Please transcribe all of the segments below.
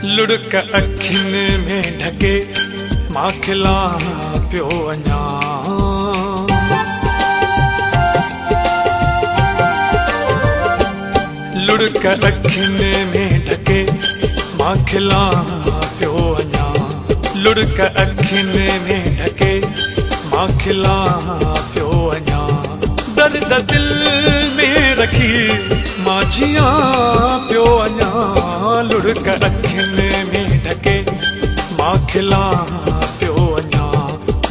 लुढ़क अखिन में ढके मां खिला पियो वञा। लुढ़क अखिन में ढके मां खिला पियो वञा। लुढ़क अखिन में ढके मां खिला पियो वञा। दर्द दिल में रखी मां जिया पियो वञा। लुढ़क अखिन में ढके मां खिला पियो वञा।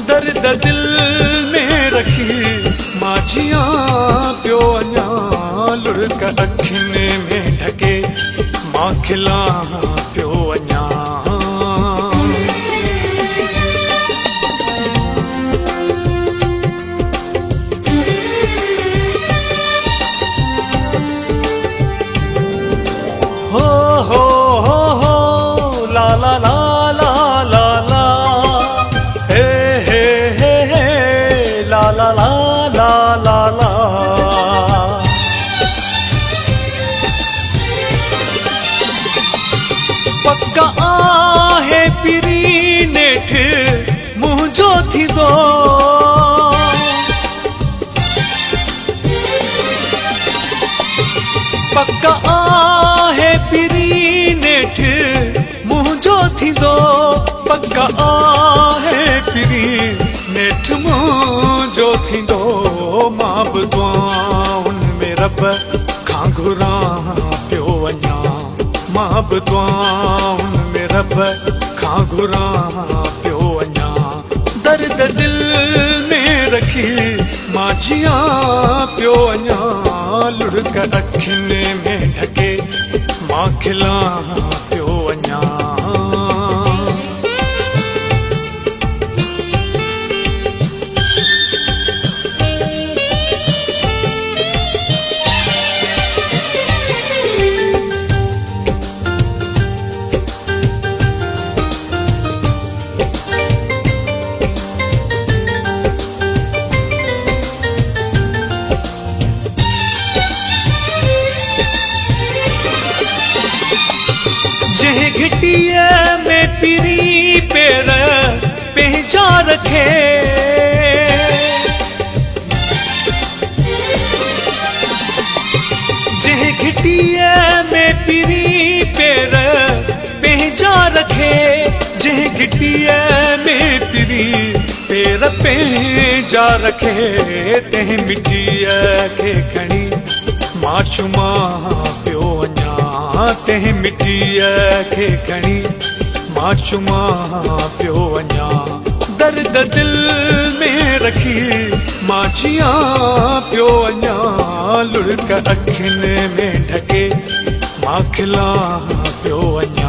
दर्द दिल में रखी मां जिया पियो वञा। लुढ़क अखिन में ढके मां खिला पियो वञा। पक्का आहे पिरी नेठ मुंहिंजो थींदो। पक्का आहे पिरी नेठ मुंहिंजो थींदो। पक्का आहे पिरी नेठ मुंहिंजो थींदो। मां बि दुआउनि में रब खां घुरां पियो वञा। मां बि दुआउनि में रब खां घुरां पियो वञा। दर्द दिल में रखी मां जिया पियो वञा। लुढ़क अखिन में ढके मां खिला पियो वञा। जंहिं घिटीअ में पिरी पेर पंहिंजा रखे। जंहिं घिटीअ में पिरी पेर पंहिंजा रखे। जंहिं घिटीअ में पिरी पेर पंहिंजा रखे। तंहिं मिटीअ खे खणी मां चुमा पियो वञा। तंहिं मिटीअ खे खणी मां चुमा पियो वञा। दर्द दिल में रखी मां जिया पियो वञा। लुढ़क अखिन में ढके मां खिला पियो वञा।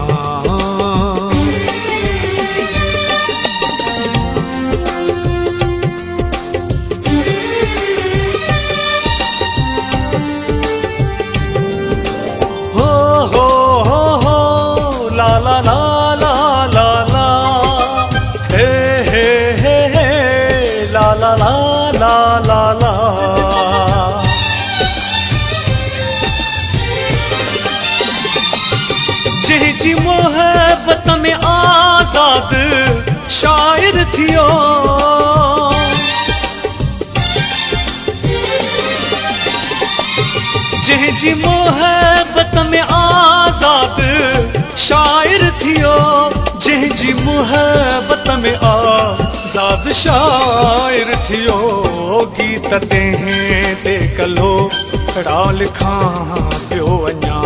जंहिंजी मोहब्बत में आज़ाद शायर थियो। जंहिंजी मोहब्बत में आज़ाद शायर थियो। जंहिंजी मोहब्बत में आज़ाद शायर थियो। गीत तंहिं ते कलो ड़ा लिखां पियो वञा।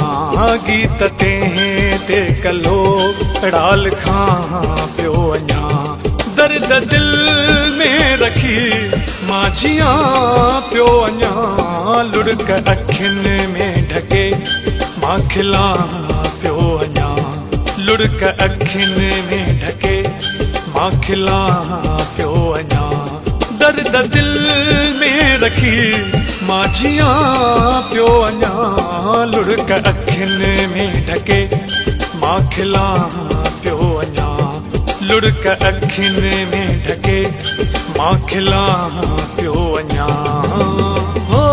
गीत तंहिं ते कलो ड़ा लिखां पियो वञा। दर्द दिल में रखी मां जिया पियो वञा। लुढ़क अखिन में ढके मां खिला पियो वञा। लुढ़क अखिन में ढके मां खिला पियो वञा। दर्द दिल में रखी मां जिया पियो वञा। लुढ़क अखिन में ढके मां खिला पियो वञा। लुढ़क अखिन में ढके मां खिला पियो वञा। हो